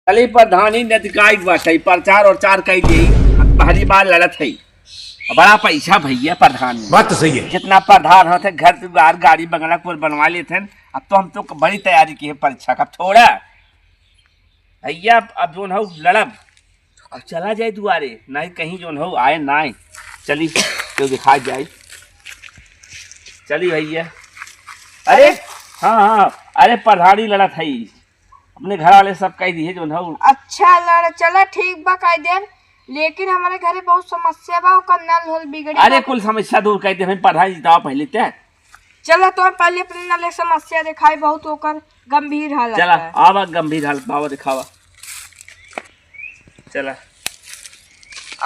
चली प्रधानी नदिकाई बाटे प्रचार और चार कई दी पहली बार लड़त है। बड़ा पैसा भैया प्रधान में। बात तो सही है। जितना प्रधान होते घर द्वार गाड़ी बंगला कुल बनवा लेते हैं। अब तो हम तो बड़ी तैयारी की है परीक्षा का थोड़ा भैया। अब जो हो लड़ब अब चला जाए दुआरे नहीं कहीं जो हो आए ना आए चली तो दिखा जाए। चली भैया। अरे हाँ हाँ अरे प्रधानी लड़त है अपने घर वाले सब कह दिए जो हो। अच्छा लड़ चला ठीक बा कह दे लेकिन हमारे घरे बहुत समस्या बा ओकर नल होल बिगड़ी। अरे कुल समस्या दूर कर दे पढ़ाई जिताओ पहले तय। चला तो पहले अपने नल समस्या दिखाई बहुत ओकर गंभीर हालत चला है। आवा गंभीर हालत बाबा दिखावा। चला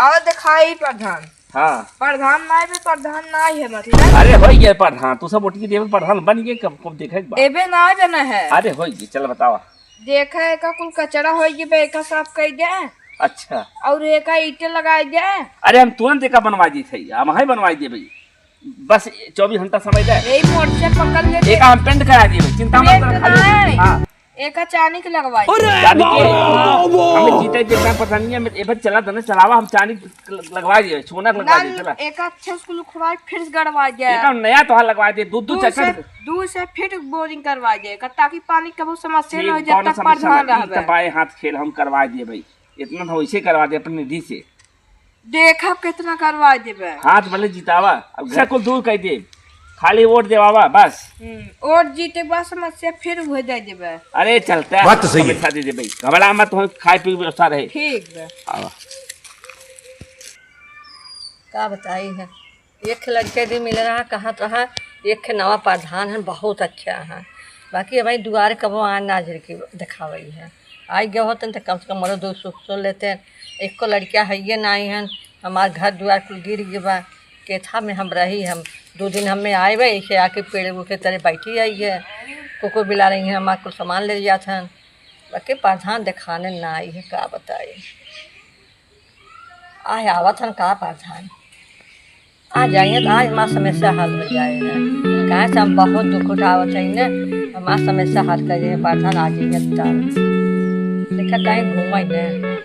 और दिखाई प्रधान। हाँ प्रधान ना है प्रधान ना है मतलब। अरे हो गया प्रधान तू सब उठ के देवे प्रधान बन गए कब देखे एबे ना बना है। अरे हो गई चल बतावा। देखा है का कुल कचरा हो गई बे का साफ कर दे अच्छा और एक ईंटें लगाई दे। अरे हम तुरंत एक बनवा दी थे हम ही बनवा दिए भाई बस 24 घंटा समय दे। यही मोड़ से पकड़ ले एक हम पेंट करा दिए भाई चिंता मत कर। हां एक चानी के लगवाई चानी के हमें जीते जितना पसंद है एक बार चला था ना चलावा हम चानी लगवा दिए सोना लगवा दिए। चला एक अच्छा स्कूल खुलवाई फिर गड़वा दिया एक नया तोहार लगवा दिए दूध दूर से फिर बोरिंग करवा दिए ताकि पानी कबो समस्या न हो जब तक प्रधान रहबे। बाएं हाथ खेल हम करवा दिए भाई इतना तो वैसे करवा दे अपनी निधि से। देखा कितना करवा देबे हाथ भले जितावा अब घर को दूर कर दे खाली वोट देवावा बस। और जीते बाद समस्या फिर हो जाए देबे। अरे चलता है बात तो सही है। दे दे भाई घबरा मत हो खाए पी व्यवस्था रहे। ठीक है का बताई है एक लड़के भी मिल रहा कहाँ रहा एक नवा प्रधान है बहुत अच्छा है बाकी भाई दुआरे कबो आ नाजर की दिखावई है आई गए होते तो कम से कम मरो दो सुख सुन लेते हैं। एक को लड़कियाँ है ना आई हैं हमारे घर दुआर कुल गिर गए बा केथा में हम रही हम 2 दिन हमें आए भाई ऐसे आके पेड़ के तरह बैठी आई है कोको बिला रही हैं हमारे कुल सामान ले जाते हैं बाकी प्रधान दिखाने ना आई है का बताई आए आवत हैं का प्रधान आ जाएंगे तो आज हमारा समस्या हल हो जाएगा। कहाँ से हम बहुत दुख उठावत है ना हमारा समस्या हल कर जाएंगे प्रधान आ जाएंगे देखा कहीं घूमे न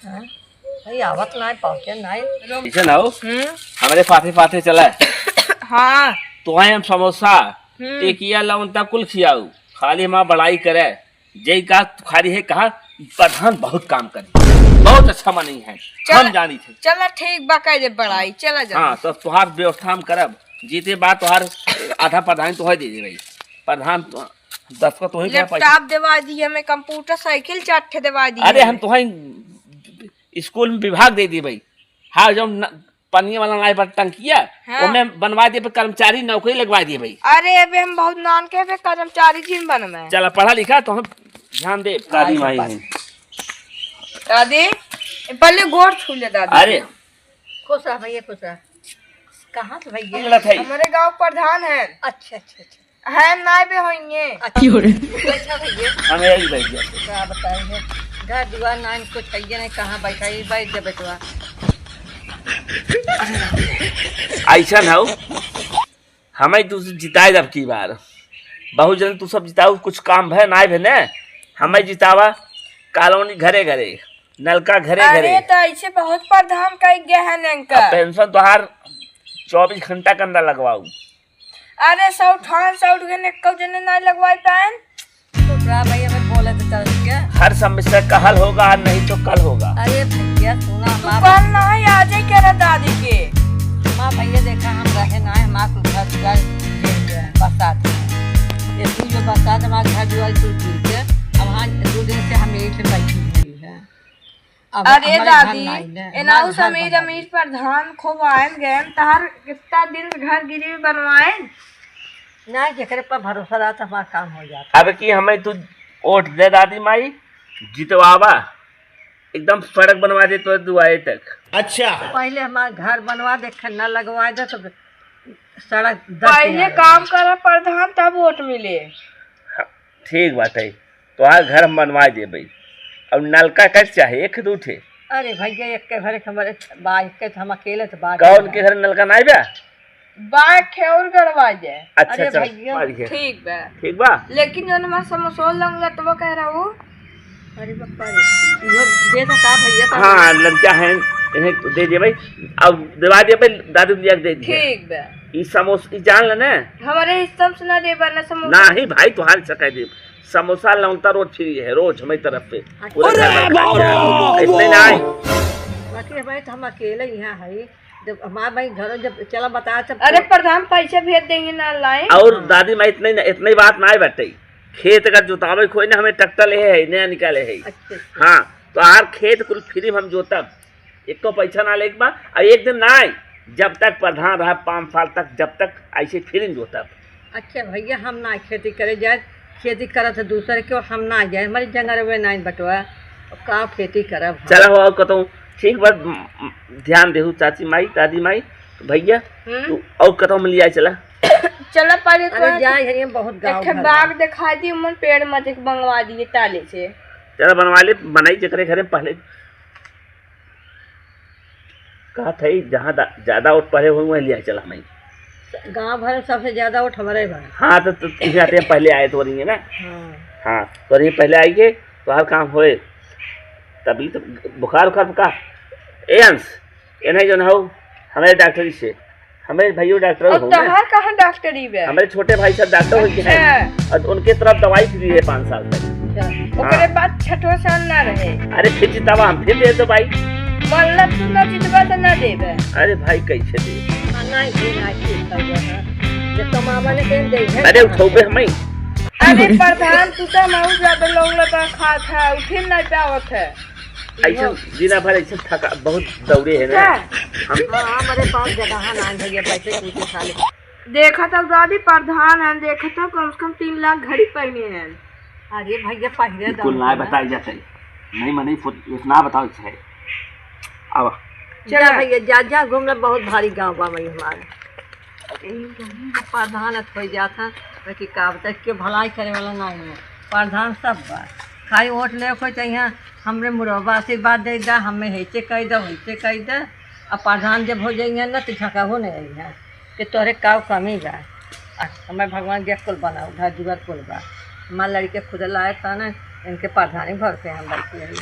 हाँ भाई आवत ना पहुँचे ना ऐसे ना हो हमारे फाते फाते चला हाँ तो हम समोसा टेकिया लौंटा कुल खियाऊ खाली हमारा बड़ाई करे जय का खाली है कहा प्रधान बहुत काम करे बहुत अच्छा मनी है हम जानी थे। चला ठीक बा कह दे बड़ाई चला जा। हाँ तो तुहार व्यवस्था हम करब जीते बात तुहार आधा प्रधान तो है दे दे भाई प्रधान 10 का तो है क्या पैसा लैपटॉप दिवा दी हमें कंप्यूटर साइकिल 4 दिवा दी। अरे हम तो स्कूल में विभाग दे दी भाई। हाँ जो पानी वाला नाई पर टंकिया उनमें बनवा दिए कर्मचारी नौकरी लगवा दिए भाई। अरे अबे हम बहुत नान के कर्मचारी जिन बन में चला पढ़ा लिखा तो हम ध्यान दे दादी माई है। दादी पहले गोड़ छू ले दादी। अरे खुश रहा भैया खुश रहा कहाँ से भैया हमारे गांव प्रधान है। अच्छा अच्छा अच्छा है ना भी होंगे अच्छा भैया हमें यही बैठ गया क्या बताएंगे घर दुआर ना कुछ चाहिए नहीं कहाँ बैठा ही बैठ जा बेटवा ऐसा ना हो हमें तू जिताए जब की बार बहुत जन तू सब जिताऊ कुछ काम है ना ना हमें जितावा कॉलोनी घरे घरे नलका घरे घरे। अरे तो ऐसे बहुत प्रधान कह गया है नंका पेंशन तुहार 24 घंटा के अंदर लगवाऊ। अरे सौठ के निकल जने ना लगवाई पाएन तो क्या भैया मैं बोले तो चल क्या हर समस्या का हल होगा नहीं तो कल होगा। अरे भैया सुना कल ना ही आ जाए कह दादी के माँ भैया देखा हम रहे ना है हमारा कुछ घर दुआर बरसात ये तू जो बरसात हमारे घर दुआर कुल गिर के अब वहाँ 2 दिन से हम यही से बैठी हुई है। अरे दादी एनाउ समीर अमीर प्रधान खूब आयन गए तार कितना दिन घर गिरी बनवाए ना जकरे पर भरोसा रहा तो हमारा काम हो जाता। अब की हमें तू वोट दे दादी माई जितवावा एकदम सड़क बनवा दे तो दुआए तक। अच्छा पहले हमारा घर बनवा दे न लगवा दे तो सड़क पहले काम करा प्रधान तब वोट मिले। ठीक बात है तो आज घर हम बनवा दे भाई अब नलका कैसे चाहे एक दो थे। अरे भैया एक के घर हमारे बाइक के हम अकेले तो बात कौन के घर नलका नहीं बा बाय खेर गड़वा जाए। अच्छा अरे चल भैया, बढ़िया। ठीक बा, ठीक बा। लेकिन जो मैं समोसा लूंगा तो वो कह रहा हूँ। अरे बापा रे, इहो दे दो का भैया का। हाँ लड़का है, इन्हें दे दिए भाई, अब दिवा दिए भाई, दादू दिया दे दिए। ठीक बा, ई समोसा जान लेना हमारे हिस्सा से ना दे बना समोसा। ना ही भाई, तुहार सका दे समोसा लौटा रोज फ्री है, रोज हमारी तरफ से पूरे घर में इतने ना आए। बाकी भाई तो हम अकेले यहाँ है, जब हमारे भाई घर जब चला बताया तब। अरे प्रधान पैसे भेज देंगे ना लाए। और दादी माँ इतनी बात ना बैठे, खेत का जोतावे खोई ना, हमें ट्रैक्टर ले है नया निकाले है। अच्छा हाँ तो आर खेत कुल फ्री हम जोतब, एक तो पैसा ना लेके बा, और एक दिन ना आए जब तक प्रधान रहा 5 साल तक, जब तक ऐसे फ्री जोतब। अच्छा भैया, हम ना खेती करे जाए, खेती करत है दूसरे के, और हम ना जाए हमारी जंगल में ना बटवा, का खेती करब। चला हो कहूँ ठीक बात, ध्यान देहू चाची माई दादी माई तो भैया तू और कहूँ मिल जाए। चला चलो पहले अरे जाए है बहुत गाँव एक बाग दिखा दी, मन पेड़ मत मंगवा दिए ताले से। चला बनवा ले, बनाई जकरे घरे पहले कहा था जहाँ ज्यादा उठ पड़े हुए वहीं लिया चला मैं। गाँव भर में सबसे ज्यादा वोट हमारे भाई। हाँ तो जाते हैं पहले आए तो रही है ना। हाँ हाँ तो रही पहले आइए तो हर काम होए, तभी तो बुखार उखार का ए अंश ये नहीं जो ना हो हमारे डॉक्टरी से, हमारे भाइयों डॉक्टर हो ना, कहाँ डॉक्टरी है? हमारे छोटे भाई सब डॉक्टर हो गए हैं, और उनके तरफ दवाई फ्री है 5 साल तक। ओकरे बाद छठो साल ना रहे। अरे फिर जितावा हम फिर दे दो भाई, मतलब तू ना जितवा तो ना देबे। अरे भाई कैसे दे, नहीं ठीक कर गया जब तो मामा ने कहीं दे है। अरे उठोगे हमें। अरे प्रधान तू तो बहुत ज्यादा लोग लगा खा था, उठे नहीं पावत है। ऐसा दिन भर ऐसा थका बहुत दौड़े है ना हम। हाँ हमारे पास जगह ना भैया, पैसे पूछे खाली। देखा था दादी प्रधान है, देखा था कम से कम 3 लाख घड़ी पहने हैं। अरे भैया पहले कुल ना बताई जाते नहीं मनी इतना बताओ है। अब चला भैया जा घूम रहा, बहुत भारी गाँव बा भाई हमारे। प्रधान हो जाता कि का बता के भलाई करे वाला नहीं है, प्रधान सब बा खाई वोट ले कोई चाहिए हमरे मुरबा आशीर्वाद दे दा, हमें हैसे कह दो वैसे कह दे। अब प्रधान जब हो जाएंगे ना तो झकाहो नहीं रही है कि तोहरे काव कमी बा। हमें भगवान के कुल बनाओ घर जुगर कुल बा, हमारे लड़के खुद लाए था ना, इनके प्रधानी भर पे हम बैठी रही।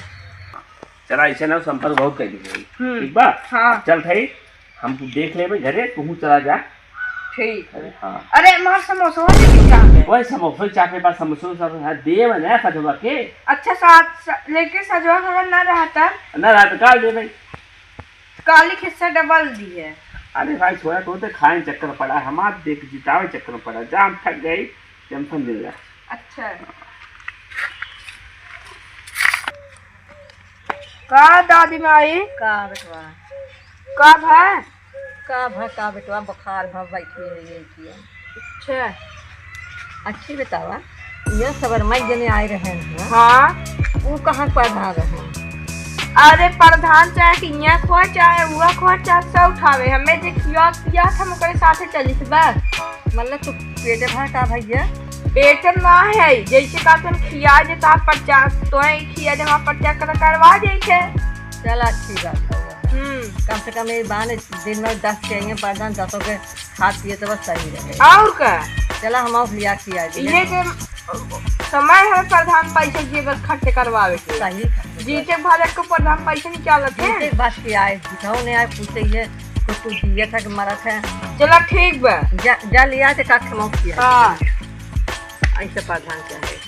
चला ऐसे ना संपर्क बहुत कर दी ठीक बा। हाँ चल भाई हम देख ले घरे, तू चला जा। ठीक। हाँ अरे मार समोसा है वही समोसा चाके पास समोसा सब देव ना सजवा के। अच्छा साथ लेके सजवा अगर ना रहता ना रात काल दे भाई, काली हिस्सा डबल दी है। अरे भाई छोड़ा तो खाए चक्कर पड़ा, हमारे देख जितावे चक्कर पड़ा, जाम थक गई टेंशन मिल गया। अच्छा का दादी माई का बेटवा कब है? का बेटवा बुखार भर बैठी है ये। अच्छा अच्छी बतावा ये सबर मई जने आए रहे हैं। हाँ वो कहाँ प्रधान रहे? अरे प्रधान चाहे कि यहाँ खो चाहे हुआ खो चाहे सब उठावे, हमें जो किया था मुझे साथे चली थी बस। मतलब तू पेटे भर का भैया पेट ना है जैसे का तुम खिया देता पर्चा तो खिया जमा पर्चा करवा जाइए। चल अच्छी बात है। कम से कम ये बहाने दिन में 10 चाहिए प्रधान 10 के खा पिए तो बस सही रहे। और क्या चला हम लिया किया ये के समय है प्रधान पैसे की बस खर्च करवावे के। सही जीते भारत को प्रधान पैसे निकालते हैं। एक बात की आए दिखाओ नहीं आए पूछे ये कुछ दिया था कि मरा था। चलो ठीक बा जा लिया थे का खमो किया। हाँ ऐसे प्रधान क्या है।